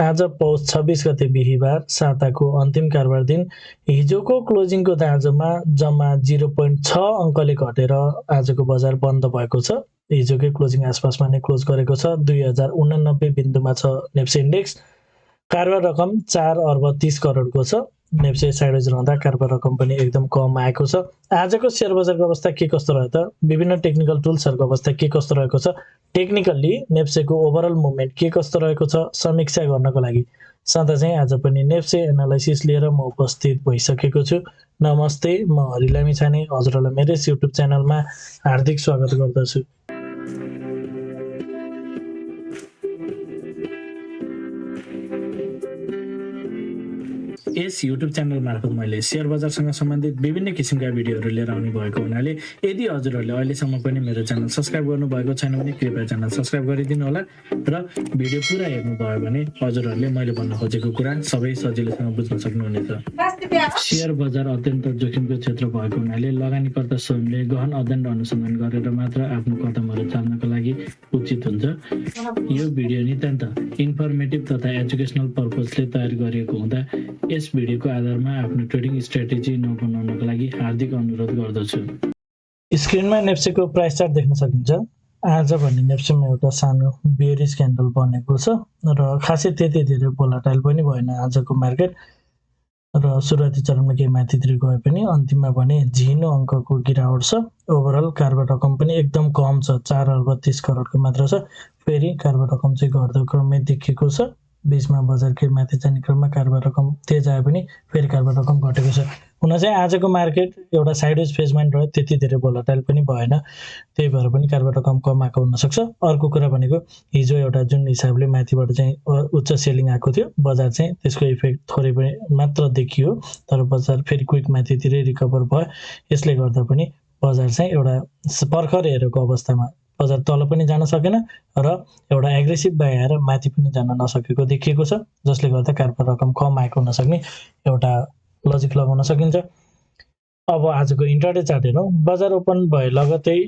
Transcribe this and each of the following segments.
आज पौष 26 गते बिहीबार साताको अन्तिम कारोबार दिन हिजोको क्लोजिङको दाँजोमा जम्मा 0.6 अङ्कले घटेर आजको बजार बन्द भएको छ। हिजोकै क्लोजिङ आसपासमा नै क्लोज गरेको छ। 2089 बिन्दुमा छ नेप्से इन्डेक्स। कारोबार रकम 4 अर्ब 30 करोडको छ। नेप्से साइडवेज रहँदा कारोबार रकम पनि एकदम कम आएको छ। आजको शेयर बजारको अवस्था के कस्तो रह्यो त? विभिन्न टेक्निकल टुल्सहरूको अवस्था के कस्तो रहेको छ? टेक्निकल्ली नेप्सेको ओभरअल मुभमेन्ट के कस्तो रहेको छ समीक्षा गर्नको लागि सधैँ चाहिँ आज पनि नेप्से एनालाइसिस लिएर म उपस्थित भइसकेको छु। नमस्ते, म LAMICHHANE हजुरहरूलाई मेरो युट्युब च्यानलमा हार्दिक स्वागत गर्दछु। यस युट्युब च्यानल मार्फत मैले शेयर बजारसँग सम्बन्धित विभिन्न किसिमका भिडियोहरू लिएर आउने भएको हुनाले यदि हजुरहरूले अहिलेसम्म पनि मेरो च्यानल सब्स्क्राइब गर्नुभएको छैन भने कृपया च्यानल सब्स्क्राइब गरिदिनु होला र भिडियो पुरा हेर्नुभयो भने हजुरहरूले मैले भन्न खोजेको कुरा सबै सजिलैसँग बुझ्न सक्नुहुनेछ। शेयर बजार अत्यन्त जोखिमको क्षेत्र भएको हुनाले लगानीकर्ता स्वयंले गहन अध्ययन र अनुसन्धान गरेर मात्र आफ्नो कदमहरू चाल्नको लागि उचित हुन्छ। यो भिडियो नितान्त इन्फर्मेटिभ तथा एजुकेसनल पर्पजले तयार गरिएको हुँदा यस भिडियोको आधारमा आफ्नो ट्रेडिङ स्ट्र्याटेजी नबनाउनको लागि हार्दिक अनुरोध गर्दछु। स्क्रिनमा नेप्सेको प्राइस चार्ट देख्न सकिन्छ। आज भने नेप्सेमा एउटा सानो बेयरिश क्यान्डल बनेको छ र खासै त्यति धेरै भोलाटाइल पनि भएन आजको मार्केट र सुरुवाती चरणमा केही माथितिर गए पनि अन्तिममा भने झिनो अङ्कको गिरावट छ। ओभरअल कारोबार रकम पनि एकदम कम छ, 4 अर्ब 30 करोडको मात्र छ। फेरि कारोबार रकम चाहिँ घट्दो क्रममै देखिएको छ। बीचमा बजार के माथि जाने क्रममा कारोबार रकम तेज आए पनि फेरि कारोबार रकम घटेको छ। हुन चाहिँ आजको मार्केट एउटा साइडवेज फेजमा रह्यो, त्यति धेरै भोलाटाइल पनि भएन, त्यही भएर पनि कारोबार रकम कम आएको हुनसक्छ। अर्को कुरा भनेको हिजो एउटा जुन हिसाबले माथिबाट चाहिँ उच्च सेलिङ आएको थियो बजार चाहिँ त्यसको इफेक्ट थोरै पनि मात्र देखियो, तर बजार फेरि क्विक माथितिरै रिकभर भयो। यसले गर्दा पनि बजार चाहिँ एउटा भर्खर हेरेको अवस्थामा बजार तल पनि जान सकेन र एउटा एग्रेसिभ बाइ आएर माथि पनि जान नसकेको देखिएको छ, जसले गर्दा कारोबार रकम कम आएको हुन सक्ने एउटा लजिक लगाउन सकिन्छ। अब आजको इन्ट्राडे चार्ट हेरौँ। बजार ओपन भए लगतै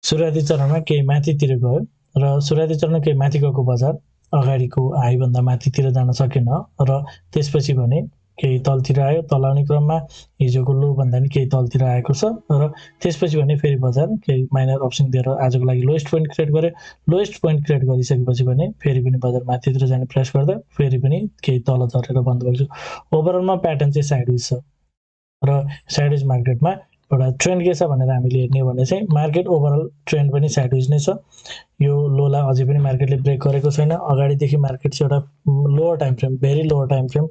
सुरुवाती चरणमा केही माथितिर गयो र सुरुवाती चरणमा केही माथि गएको बजार अगाडिको हाईभन्दा माथितिर जान सकेन र त्यसपछि भने केही तलतिर आयो। तल आउने क्रममा हिजोको लो भन्दा नि केही तलतिर आएको छ र त्यसपछि भने फेरि बजार केही माइनर अपस्विङ दिएर आजको लागि लोएस्ट पोइन्ट क्रिएट गर्यो। लोएस्ट पोइन्ट क्रिएट गरिसकेपछि भने फेरि पनि बजार माथितिर जाने प्रयास गर्दा फेरि पनि केही तल झरेर बन्द भएको छ। ओभरअलमा प्याटर्न चाहिँ साइडवेज छ र साइडवेज मार्केटमा एउटा ट्रेन्ड के छ भनेर हामीले हेर्ने हो भने चाहिँ मार्केट ओभरअल ट्रेन्ड पनि साइडवेज नै छ। यो लोलाई अझै पनि मार्केटले ब्रेक गरेको छैन। अगाडिदेखि मार्केट चाहिँ एउटा lower time frame, very lower time frame,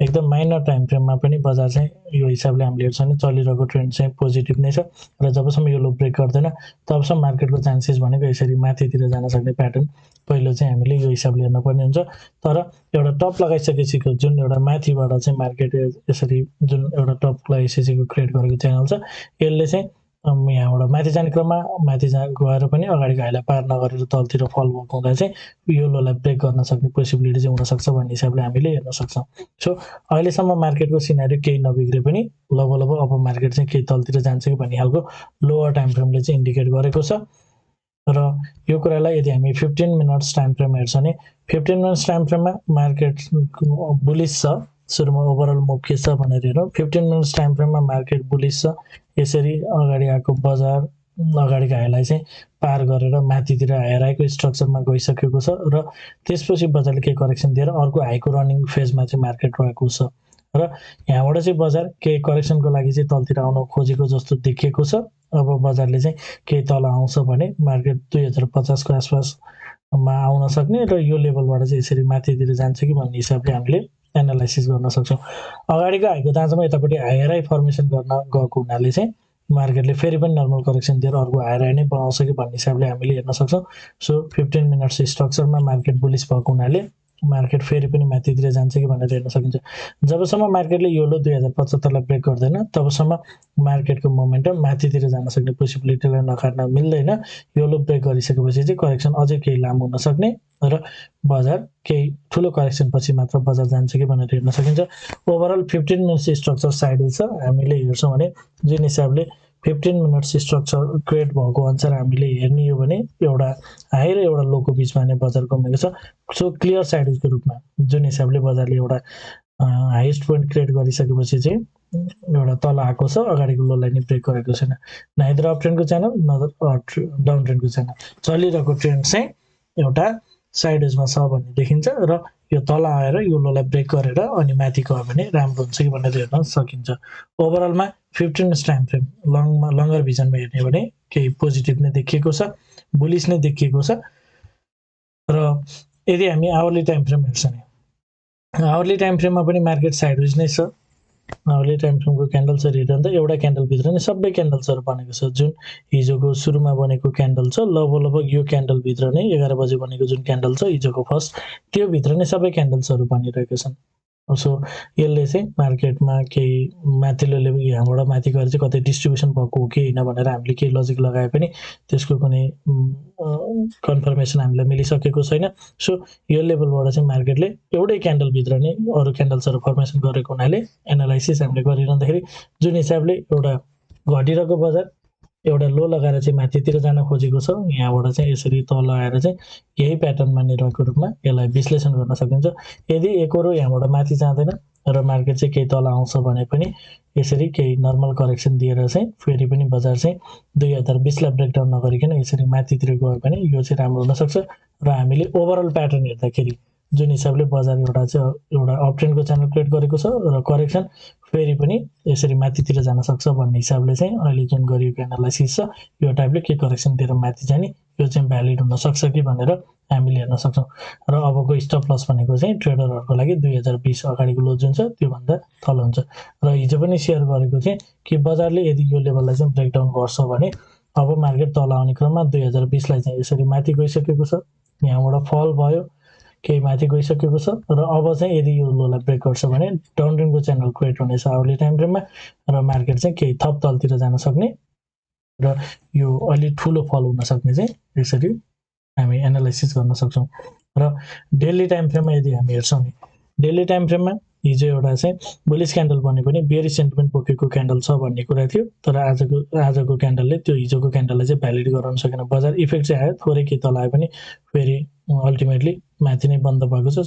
एकदम माइनर टाइम फ्रेममा पनि बजार चाहिँ यो हिसाबले हामीले हेर्छौँ भने चलिरहेको ट्रेन्ड चाहिँ पोजिटिभ नै छ र जबसम्म यो लो ब्रेक गर्दैन तबसम्म मार्केटको चान्सेस भनेको यसरी माथितिर जान सक्ने प्याटर्न पहिलो चाहिँ हामीले यो हिसाबले हेर्नुपर्ने हुन्छ। तर एउटा टप लगाइसकेको जुन एउटा माथिबाट चाहिँ मार्केट यसरी जुन एउटा टप लगाइसकेको क्रिएट गरेको च्यानल छ, यसले चाहिँ यहाँबाट माथि जाने क्रममा माथि गएर पनि अगाडिको हाईलाई पार नगरेर तलतिर फल भएको हुँदा चाहिँ यो लोलाई ब्रेक गर्न सक्ने पोसिबिलिटी चाहिँ हुनसक्छ भन्ने हिसाबले हामीले हेर्न सक्छौँ। सो अहिलेसम्म मार्केटको सिनारियो केही नबिग्रे पनि लगभग अब मार्केट चाहिँ केही तलतिर जान्छ कि भन्ने खालको लोवर टाइम फ्रेमले चाहिँ इन्डिकेट गरेको छ र यो कुरालाई यदि हामी 15 मिनट्स टाइम फ्रेम हेर्छौँ भने 15 मिनट्स टाइम फ्रेममा मार्केट बुलिस छ। सुरुमा ओभरअल मुभ के छ भनेर हेरौँ। 15 मिनट्स टाइम फ्रेममा मार्केट बुलिस छ। यसरी अगाडि आएको बजार अगाडिको हाईलाई चाहिँ पार गरेर माथितिर हायर हाईको स्ट्रक्चरमा गइसकेको छ र त्यसपछि बजारले केही करेक्सन दिएर अर्को हाईको रनिङ फेजमा चाहिँ मार्केट रहेको छ र यहाँबाट चाहिँ बजार केही करेक्सनको लागि चाहिँ तलतिर आउन खोजेको जस्तो देखिएको छ। अब बजारले चाहिँ केही तल आउँछ भने मार्केट 2050 को आसपासमा आउन सक्ने र यो लेभलबाट चाहिँ यसरी माथितिर जान्छ कि भन्ने हिसाबले हामीले एनालाइसिस गर्न सक्छौँ। अगाडिको हाईको दाँजोमा यतापट्टि हायर हाई फर्मेसन गर्न गएको हुनाले चाहिँ मार्केटले फेरि पनि नर्मल करेक्सन दिएर अर्को हायर हाई नै बनाउँछ कि भन्ने हिसाबले हामीले हेर्न सक्छौँ। सो 15 मिनट्स स्ट्रक्चरमा मार्केट बुलिस भएको हुनाले मार्केट फेरि पनि माथितिर जान्छ कि भनेर हेर्न सकिन्छ। जबसम्म मार्केटले यो लो 2075 लाई ब्रेक गर्दैन तबसम्म मार्केटको मोमेन्टम माथितिर जान सक्ने पोसिबिलिटीलाई नकार्न मिल्दैन। यो लो ब्रेक गरिसकेपछि चाहिँ करेक्सन अझै केही लामो हुन सक्ने र बजार केही ठुलो करेक्सन पछि मात्र बजार जान्छ कि भनेर हेर्न सकिन्छ। ओभरअल 15 मिनट्स स्ट्रक्चर साइडवेज छ। हामीले हेर्छौँ भने जुन हिसाबले 15 मिनट्स स्ट्रक्चर क्रिएट भएको अनुसार हामीले हेर्ने हो भने एउटा हाई र एउटा लोको बिचमा नै बजार कमेको छ। सो क्लियर साइडवेजको रूपमा जुन हिसाबले बजारले एउटा हाइएस्ट पोइन्ट क्रिएट गरिसकेपछि चाहिँ एउटा तल आएको छ, अगाडिको लो लाइन ब्रेक गरेको छैन। नाइदर अप ट्रेन्डको च्यानल नदर डाउन ट्रेन्डको च्यानल, चलिरहेको ट्रेन्ड चाहिँ एउटा साइडवेजमा छ भन्ने देखिन्छ र यो तल आएर यो लोलाई ब्रेक गरेर अनि माथि गयो भने राम्रो हुन्छ कि भनेर हेर्न सकिन्छ। ओभरअलमा 15 मिनट्स टाइम फ्रेम लङ्गर भिजनमा हेर्ने भने केही पोजिटिभ नै देखिएको छ, बुलिस नै देखिएको छ। र यदि हामी आवरली टाइम फ्रेम हेर्छौँ भने आवरली टाइम फ्रेममा पनि मार्केट साइडवेज नै छ। आवरली टाइम फ्रेमको क्यान्डल्सहरू हेर्दा त एउटा क्यान्डलभित्र नै सबै क्यान्डल्सहरू बनेको छ। जुन हिजोको सुरुमा बनेको क्यान्डल छ, लगभग यो क्यान्डलभित्र नै 11 बजे बनेको जुन क्यान्डल छ हिजोको फर्स्ट, त्यो भित्र नै सबै क्यान्डल्सहरू बनिरहेका छन्। सो यसले चाहिँ मार्केटमा केही माथिल्लो लेभल यहाँबाट माथि गएर चाहिँ कतै डिस्ट्रिब्युसन भएको हो कि होइन भनेर हामीले केही लजिक लगाए पनि त्यसको कुनै कन्फर्मेसन हामीलाई मिलिसकेको छैन। सो यो लेभलबाट चाहिँ मार्केटले एउटै क्यान्डलभित्र नै अरू क्यान्डल्सहरू फर्मेसन गरेको हुनाले एनालाइसिस हामीले गरिरहँदाखेरि जुन हिसाबले एउटा घटिरहेको बजार एउटा लो लगाएर चाहिँ माथितिर जान खोजेको छ, यहाँबाट चाहिँ यसरी तल आएर चाहिँ यही प्याटर्नमा नै रहेको रूपमा यसलाई विश्लेषण गर्न सकिन्छ। यदि एकरो यहाँबाट माथि जाँदैन र मार्केट चाहिँ केही तल आउँछ भने पनि यसरी केही नर्मल करेक्सन दिएर चाहिँ फेरि पनि बजार चाहिँ 2020 लाई ब्रेकडाउन नगरिकन यसरी माथितिर गयो भने यो चाहिँ राम्रो हुनसक्छ। र हामीले ओभरअल प्याटर्न हेर्दाखेरि जुन हिसाबले बजार एउटा अप ट्रेन्डको च्यानल क्रिएट गरेको छ र करेक्सन फेरि पनि यसरी माथितिर जान सक्छ भन्ने हिसाबले चाहिँ अहिले जुन गरिएको एनालाइसिस छ यो टाइपले के करेक्सन दिएर माथि जाने यो चाहिँ भ्यालिड हुन सक्छ कि भनेर हामीले हेर्न सक्छौँ। र अबको स्टप लस भनेको चाहिँ ट्रेडरहरूको लागि 2020 अगाडिको लो जुन छ त्योभन्दा तल हुन्छ। र हिजो पनि सेयर गरेको थिएँ कि बजारले यदि यो लेभललाई चाहिँ ब्रेकडाउन गर्छ भने अब मार्केट तल आउने क्रममा 2020 लाई चाहिँ यसरी माथि गइसकेको छ, यहाँबाट फल भयो, केही माथि गइसकेको छ र अब चाहिँ यदि यो लोलाई ब्रेक गर्छ भने डाउन ट्रेन्डको च्यानल क्रिएट हुनेछ आवरली टाइम फ्रेममा र मार्केट चाहिँ केही थप तलतिर जान सक्ने र यो अलि ठुलो फल हुन सक्ने चाहिँ यसरी हामी एनालाइसिस गर्न सक्छौँ। र डेली टाइम फ्रेममा यदि हामी हेर्छौँ भने डेली टाइम फ्रेममा हिजो एउटा चाहिँ बुलिस क्यान्डल बने पनि बेरी सेन्टिमेन्ट बोकेको क्यान्डल छ भन्ने कुरा थियो, तर आजको क्यान्डलले त्यो हिजोको क्यान्डललाई चाहिँ भ्यालिड गराउन सकेन। बजार इफेक्ट चाहिँ आयो, थोरै के तल आयो पनि फेरि अल्टिमेटली माथि नै बन्द भएको छ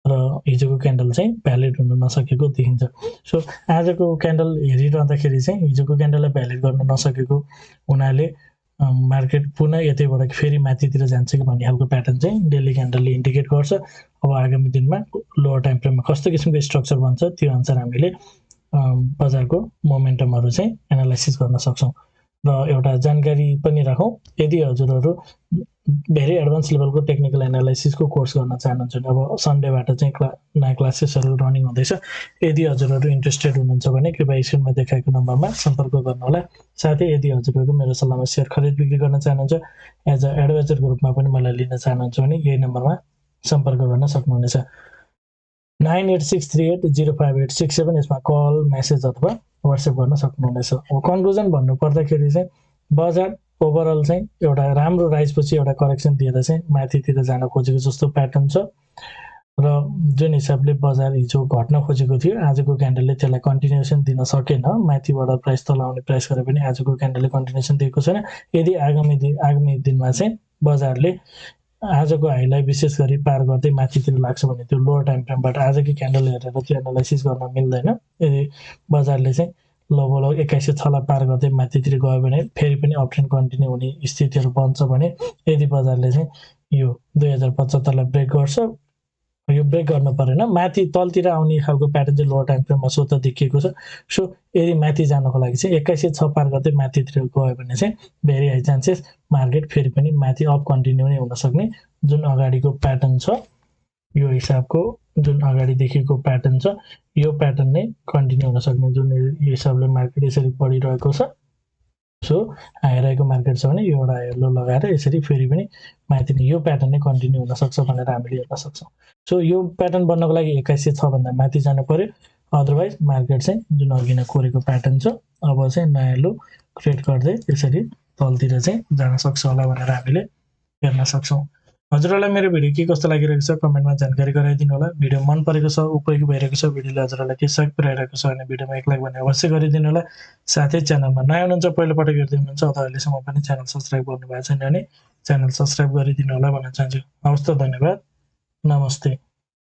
र हिजोको क्यान्डल चाहिँ भ्यालिड हुन नसकेको देखिन्छ। सो आजको क्यान्डल हेरिरहँदाखेरि चाहिँ हिजोको क्यान्डललाई भ्यालिड गर्न नसकेको हुनाले मार्केट पुनः यतैबाट फेरि माथितिर जान्छ कि भन्ने खालको प्याटर्न चाहिँ डेली क्यान्डलले इन्डिकेट गर्छ। अब आगामी दिनमा लोवर टाइम फ्रेममा कस्तो किसिमको स्ट्रक्चर बन्छ त्यो अनुसार हामीले बजारको मोमेन्टमहरू चाहिँ एनालाइसिस गर्न सक्छौँ। र एउटा जानकारी पनि राखौँ, यदि हजुरहरू भेरी एडभान्स लेभलको टेक्निकल एनालाइसिसको कोर्स गर्न चाहनुहुन्छ भने अब सन्डेबाट चाहिँ नयाँ क्लासेसहरू रनिङ हुँदैछ। यदि हजुरहरू इन्ट्रेस्टेड हुनुहुन्छ भने कृपया स्क्रिनमा देखाएको नम्बरमा सम्पर्क गर्नुहोला। साथै यदि हजुरहरू मेरो सल्लाहमा सेयर खरिद बिक्री गर्न चाहनुहुन्छ, एज अ एडभाइजरको रूपमा पनि मलाई लिन चाहनुहुन्छ भने यही नम्बरमा सम्पर्क गर्न सक्नुहुनेछ। 9863805867 यसमा कल, मेसेज अथवा वाट्सएप गर्न सक्नुहुनेछ। अब कन्क्लुजन भन्नु पर्दाखेरि चाहिँ बजार ओभरअल चाहिँ एउटा राम्रो राइजपछि एउटा करेक्सन दिएर चाहिँ माथितिर जान खोजेको जस्तो प्याटर्न छ र जुन हिसाबले बजार हिजो घट्न खोजेको थियो आजको क्यान्डलले त्यसलाई कन्टिन्युएसन दिन सकेन। माथिबाट प्राइस तल आउने प्राइस गरे पनि आजको क्यान्डलले कन्टिन्युएसन दिएको छैन। यदि आगामी दिनमा चाहिँ बजारले आजको हाईलाई विशेष गरी पार गर्दै माथितिर लाग्छ भने त्यो लोवर टाइम फ्रेमबाट आजकै क्यान्डल हेरेर त्यो एनालाइसिस गर्न मिल्दैन। यदि बजारले चाहिँ लगभग 2106 पार गर्दै माथितिर गयो भने फेरि पनि अप ट्रेन्ड कन्टिन्यू हुने स्थितिहरू बन्छ भने यदि बजारले चाहिँ यो 2075 लाई ब्रेक गर्छ, यो ब्रेक गर्न परेन, माथि तलतिर आउने खालको प्याटर्न चाहिँ लोवर टाइम फ्रेममा स्वतः देखिएको छ। सो यदि माथि जानको लागि चाहिँ 2106 पार गर्दै माथितिर गयो भने चाहिँ भेरी हाई चान्सेस मार्केट फेरि पनि माथि अप कन्टिन्यू नै हुन सक्ने जुन अगाडिको प्याटर्न छ, यो हिसाबको जुन अगाडि देखेको प्याटर्न छ यो प्याटर्न नै कन्टिन्यू हुन सक्ने जुन हिसाबले मार्केट यसरी बढिरहेको छ। सो आइरहेको मार्केट छ भने यो एउटा लो लगाएर यसरी फेरि पनि माथि यो प्याटर्न नै कन्टिन्यू हुन सक्छ भनेर हामीले हेर्न सक्छौँ। सो यो प्याटर्न बन्नको लागि 2106 भन्दा माथि जानु पर्यो, अदरवाइज मार्केट चाहिँ जुन अघि नै कोरेको प्याटर्न छ अब चाहिँ नयाँ लो क्रिएट गर्दै यसरी तलतिर चाहिँ जान सक्छ होला भनेर हामीले हेर्न सक्छौँ। हजुरहरूलाई मेरो भिडियो के कस्तो लागिरहेको छ कमेन्टमा जानकारी गराइदिनु होला। भिडियो मन परेको छ, उपयोगी भइरहेको छ, भिडियोले हजुरहरूलाई के सहयोग पुर्याइरहेको छ भने भिडियोमा एक लाइक भने अवश्य गरिदिनु होला। साथै च्यानलमा नयाँ हुनुहुन्छ, पहिलोपटक हेर्दै हुनुहुन्छ अथवा अहिलेसम्म पनि च्यानल सब्स्क्राइब गर्नुभएको छैन भने च्यानल सब्स्क्राइब गरिदिनु होला भन्न चाहन्छु। हवस् त, धन्यवाद, नमस्ते।